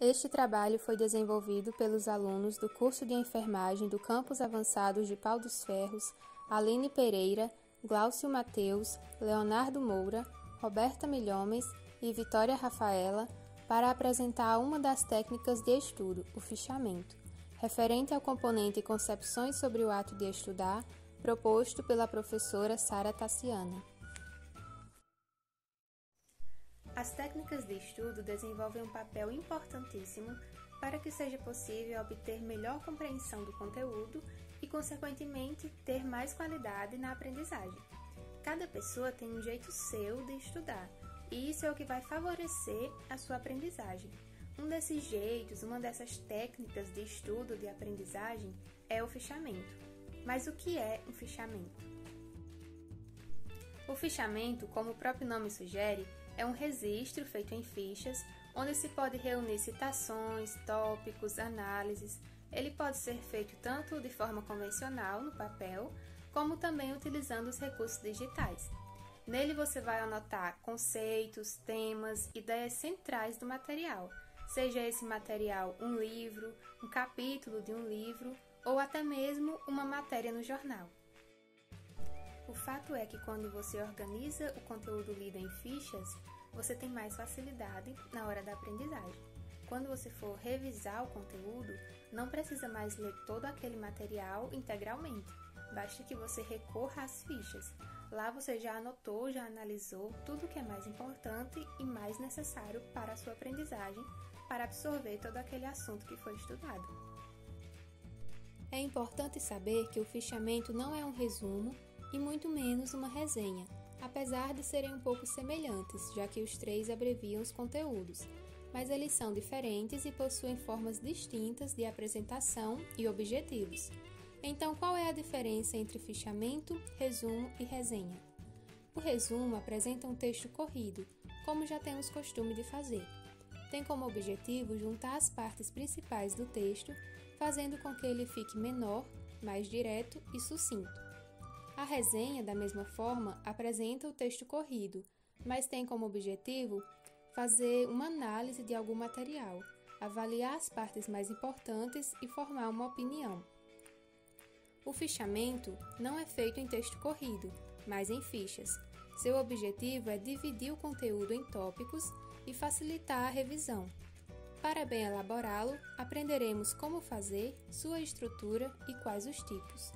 Este trabalho foi desenvolvido pelos alunos do curso de enfermagem do Campus Avançados de Pau dos Ferros, Aline Pereira, Glaucio Mateus, Leonardo Moura, Roberta Milhomes e Vitória Rafaela, para apresentar uma das técnicas de estudo, o fichamento, referente ao componente Concepções sobre o ato de estudar, proposto pela professora Sara Tassiana. As técnicas de estudo desenvolvem um papel importantíssimo para que seja possível obter melhor compreensão do conteúdo e, consequentemente, ter mais qualidade na aprendizagem. Cada pessoa tem um jeito seu de estudar, e isso é o que vai favorecer a sua aprendizagem. Um desses jeitos, uma dessas técnicas de estudo de aprendizagem é o fichamento. Mas o que é um fichamento? O fichamento, como o próprio nome sugere, é um registro feito em fichas, onde se pode reunir citações, tópicos, análises. Ele pode ser feito tanto de forma convencional, no papel, como também utilizando os recursos digitais. Nele você vai anotar conceitos, temas, ideias centrais do material, seja esse material um livro, um capítulo de um livro ou até mesmo uma matéria no jornal. O fato é que quando você organiza o conteúdo lido em fichas, você tem mais facilidade na hora da aprendizagem. Quando você for revisar o conteúdo, não precisa mais ler todo aquele material integralmente. Basta que você recorra às fichas. Lá você já anotou, já analisou tudo o que é mais importante e mais necessário para a sua aprendizagem, para absorver todo aquele assunto que foi estudado. É importante saber que o fichamento não é um resumo e muito menos uma resenha, apesar de serem um pouco semelhantes, já que os três abreviam os conteúdos, mas eles são diferentes e possuem formas distintas de apresentação e objetivos. Então, qual é a diferença entre fichamento, resumo e resenha? O resumo apresenta um texto corrido, como já temos costume de fazer. Tem como objetivo juntar as partes principais do texto, fazendo com que ele fique menor, mais direto e sucinto. A resenha, da mesma forma, apresenta o texto corrido, mas tem como objetivo fazer uma análise de algum material, avaliar as partes mais importantes e formar uma opinião. O fichamento não é feito em texto corrido, mas em fichas. Seu objetivo é dividir o conteúdo em tópicos e facilitar a revisão. Para bem elaborá-lo, aprenderemos como fazer, sua estrutura e quais os tipos.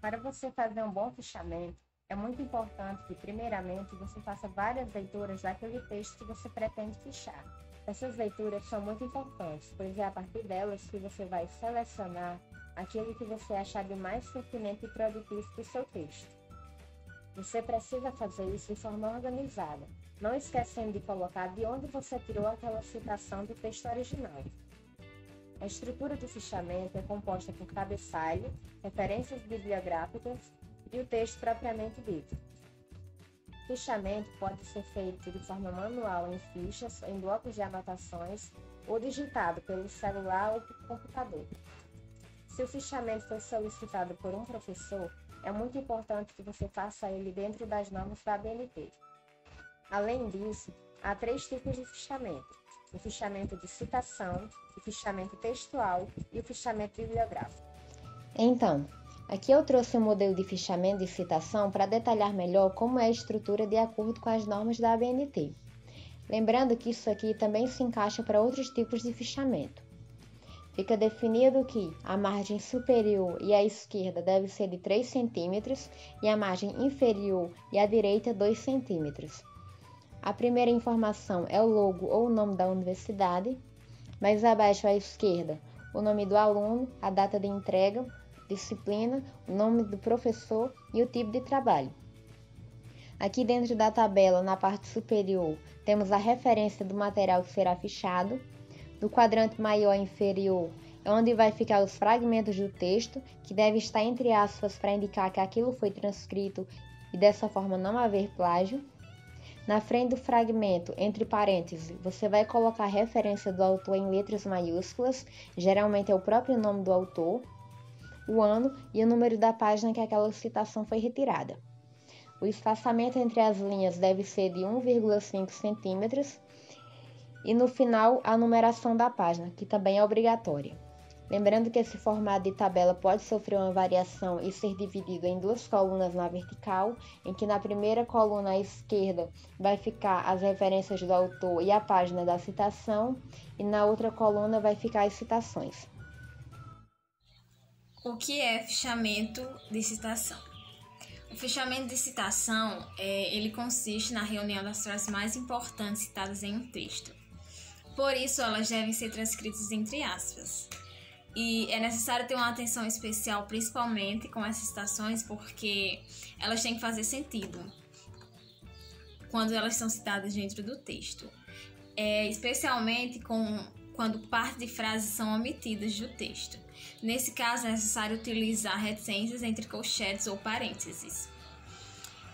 Para você fazer um bom fichamento, é muito importante que, primeiramente, você faça várias leituras daquele texto que você pretende fichar. Essas leituras são muito importantes, pois é a partir delas que você vai selecionar aquilo que você achar de mais pertinente e produtivo para o seu texto. Você precisa fazer isso de forma organizada, não esquecendo de colocar de onde você tirou aquela citação do texto original. A estrutura do fichamento é composta por cabeçalho, referências bibliográficas e o texto propriamente dito. O fichamento pode ser feito de forma manual em fichas, em blocos de anotações ou digitado pelo celular ou por computador. Se o fichamento for solicitado por um professor, é muito importante que você faça ele dentro das normas da ABNT. Além disso, há 3 tipos de fichamento: o fichamento de citação, o fichamento textual e o fichamento bibliográfico. Então, aqui eu trouxe um modelo de fichamento de citação para detalhar melhor como é a estrutura de acordo com as normas da ABNT. Lembrando que isso aqui também se encaixa para outros tipos de fichamento. Fica definido que a margem superior e a esquerda deve ser de 3 cm e a margem inferior e a direita 2 cm. A primeira informação é o logo ou o nome da universidade, mais abaixo à esquerda, o nome do aluno, a data de entrega, disciplina, o nome do professor e o tipo de trabalho. Aqui dentro da tabela, na parte superior, temos a referência do material que será fichado. Do quadrante maior e inferior é onde vai ficar os fragmentos do texto, que deve estar entre aspas para indicar que aquilo foi transcrito e dessa forma não haver plágio. Na frente do fragmento, entre parênteses, você vai colocar a referência do autor em letras maiúsculas, geralmente é o próprio nome do autor, o ano e o número da página que aquela citação foi retirada. O espaçamento entre as linhas deve ser de 1,5 cm E no final, a numeração da página, que também é obrigatória. Lembrando que esse formato de tabela pode sofrer uma variação e ser dividido em 2 colunas na vertical, em que na primeira coluna à esquerda vai ficar as referências do autor e a página da citação, e na outra coluna vai ficar as citações. O que é fichamento de citação? O fichamento de citação, ele consiste na reunião das frases mais importantes citadas em um texto. Por isso, elas devem ser transcritas entre aspas. E é necessário ter uma atenção especial, principalmente com essas citações, porque elas têm que fazer sentido quando elas são citadas dentro do texto. Especialmente quando parte de frases são omitidas do texto. Nesse caso, é necessário utilizar reticências entre colchetes ou parênteses.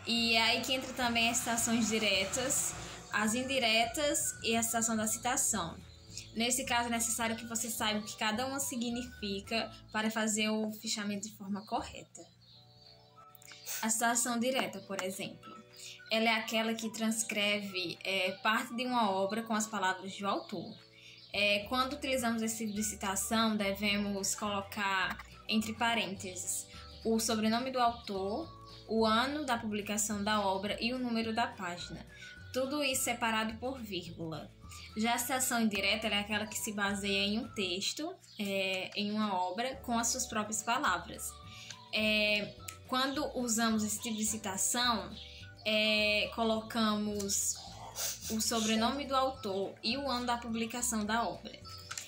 E é aí que entra também as citações diretas, as indiretas e a citação da citação. Nesse caso, é necessário que você saiba o que cada uma significa para fazer o fichamento de forma correta. A citação direta, por exemplo, ela é aquela que transcreve parte de uma obra com as palavras do autor. Quando utilizamos esse tipo de citação, devemos colocar entre parênteses o sobrenome do autor, o ano da publicação da obra e o número da página. Tudo isso separado por vírgula. Já a citação indireta é aquela que se baseia em um texto, em uma obra, com as suas próprias palavras. Quando usamos esse tipo de citação, colocamos o sobrenome do autor e o ano da publicação da obra,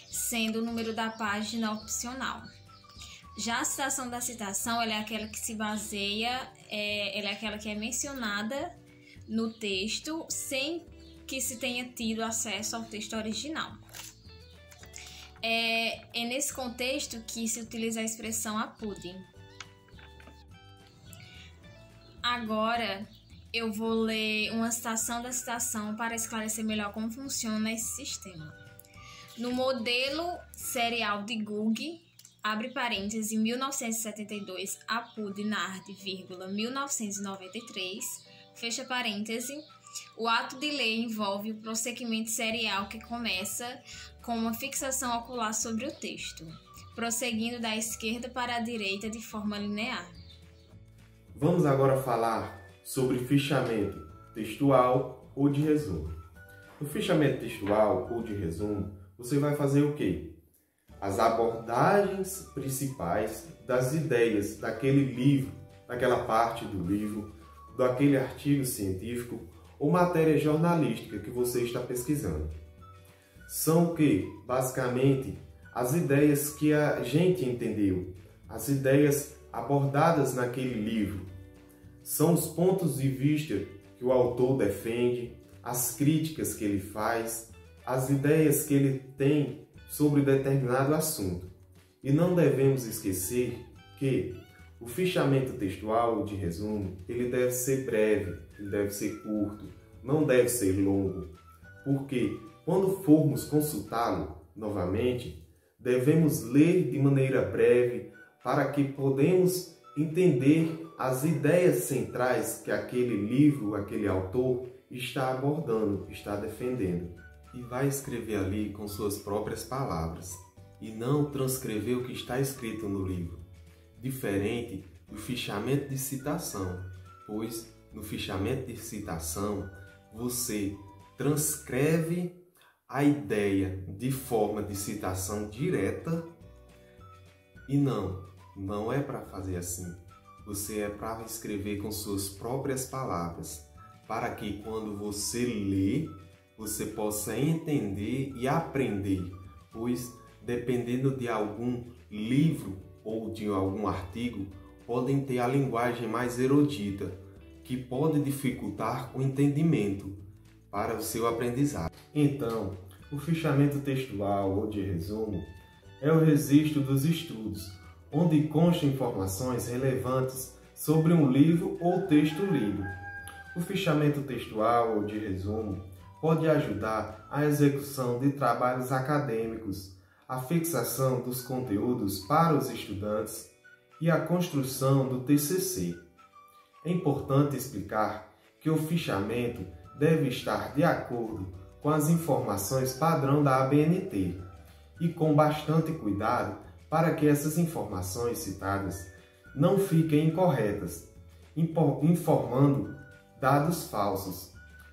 sendo o número da página opcional. Já a citação da citação, ela é aquela que se baseia, ela é aquela que é mencionada no texto sem que se tenha tido acesso ao texto original. É nesse contexto que se utiliza a expressão apud. Agora, eu vou ler uma citação da citação para esclarecer melhor como funciona esse sistema. No modelo serial de Gugge, abre parênteses, em 1972, apud nard, 1993, fecha parêntese, o ato de ler envolve o prosseguimento serial que começa com uma fixação ocular sobre o texto, prosseguindo da esquerda para a direita de forma linear. Vamos agora falar sobre fichamento textual ou de resumo. No fichamento textual ou de resumo, você vai fazer o quê? As abordagens principais das ideias daquele livro, daquela parte do livro, daquele artigo científico ou matéria jornalística que você está pesquisando. São o quê? Basicamente, as ideias que a gente entendeu, as ideias abordadas naquele livro. São os pontos de vista que o autor defende, as críticas que ele faz, as ideias que ele tem sobre determinado assunto. E não devemos esquecer que o fichamento textual de resumo, ele deve ser breve, ele deve ser curto, não deve ser longo, porque quando formos consultá-lo novamente, devemos ler de maneira breve para que podemos entender as ideias centrais que aquele livro, aquele autor está abordando, está defendendo. E vai escrever ali com suas próprias palavras e não transcrever o que está escrito no livro. Diferente do fichamento de citação, pois no fichamento de citação você transcreve a ideia de forma de citação direta e não é para fazer assim. Você é para escrever com suas próprias palavras, para que quando você lê, você possa entender e aprender, pois dependendo de algum livro ou de algum artigo, podem ter a linguagem mais erudita, que pode dificultar o entendimento para o seu aprendizado. Então, o fichamento textual ou de resumo é o registro dos estudos, onde constam informações relevantes sobre um livro ou texto lido. O fichamento textual ou de resumo pode ajudar a execução de trabalhos acadêmicos, a fixação dos conteúdos para os estudantes e a construção do TCC. É importante explicar que o fichamento deve estar de acordo com as informações padrão da ABNT e com bastante cuidado para que essas informações citadas não fiquem incorretas, informando dados falsos.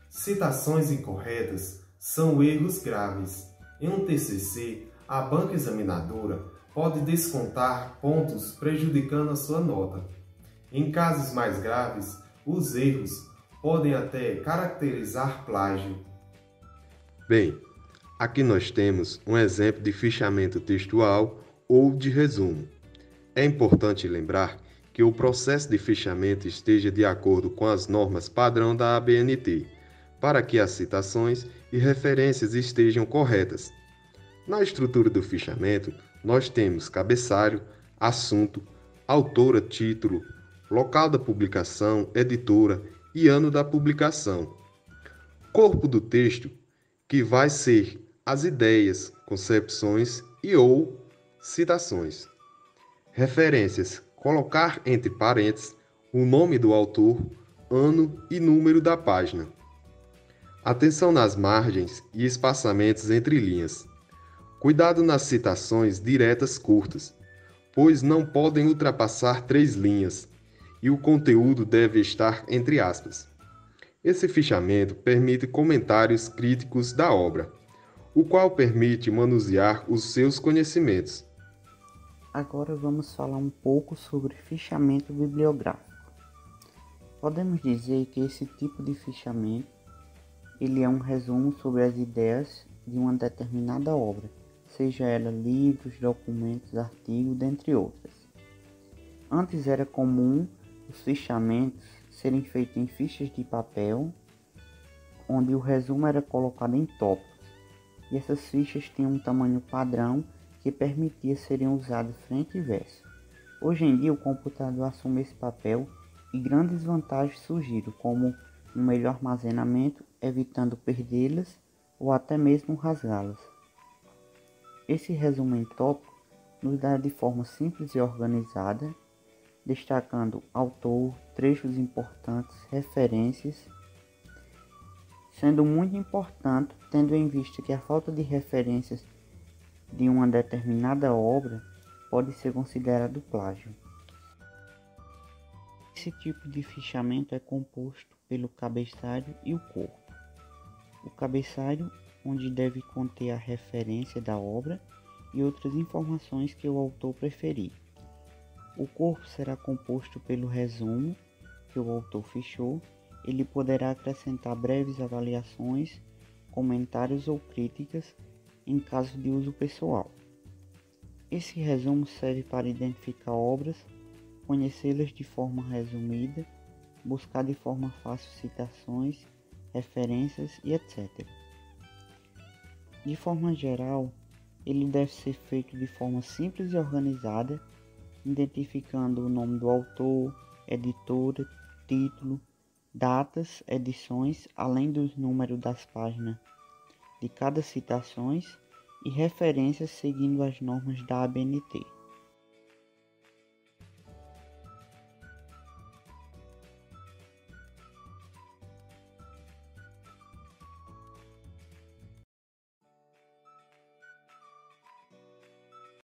Citações incorretas são erros graves. Em um TCC, a banca examinadora pode descontar pontos prejudicando a sua nota. Em casos mais graves, os erros podem até caracterizar plágio. Bem, aqui nós temos um exemplo de fichamento textual ou de resumo. É importante lembrar que o processo de fichamento esteja de acordo com as normas padrão da ABNT, para que as citações e referências estejam corretas. Na estrutura do fichamento, nós temos cabeçalho, assunto, autora, título, local da publicação, editora e ano da publicação. Corpo do texto, que vai ser as ideias, concepções e ou citações. Referências, colocar entre parênteses o nome do autor, ano e número da página. Atenção nas margens e espaçamentos entre linhas. Cuidado nas citações diretas curtas, pois não podem ultrapassar 3 linhas e o conteúdo deve estar entre aspas. Esse fichamento permite comentários críticos da obra, o qual permite manusear os seus conhecimentos. Agora vamos falar um pouco sobre fichamento bibliográfico. Podemos dizer que esse tipo de fichamento ele é um resumo sobre as ideias de uma determinada obra, seja ela livros, documentos, artigos, dentre outras. Antes era comum os fichamentos serem feitos em fichas de papel, onde o resumo era colocado em tópicos, e essas fichas tinham um tamanho padrão que permitia serem usados frente e verso. Hoje em dia o computador assume esse papel e grandes vantagens surgiram, como um melhor armazenamento, evitando perdê-las ou até mesmo rasgá-las. Esse resumo em tópico nos dá de forma simples e organizada, destacando autor, trechos importantes, referências, sendo muito importante, tendo em vista que a falta de referências de uma determinada obra pode ser considerado plágio. Esse tipo de fichamento é composto pelo cabeçalho e o corpo. O cabeçalho, onde deve conter a referência da obra e outras informações que o autor preferir. O corpo será composto pelo resumo que o autor fichou. Ele poderá acrescentar breves avaliações, comentários ou críticas em caso de uso pessoal. Esse resumo serve para identificar obras, conhecê-las de forma resumida, buscar de forma fácil citações, referências e etc. De forma geral, ele deve ser feito de forma simples e organizada, identificando o nome do autor, editora, título, datas, edições, além dos números das páginas de cada citações e referências seguindo as normas da ABNT.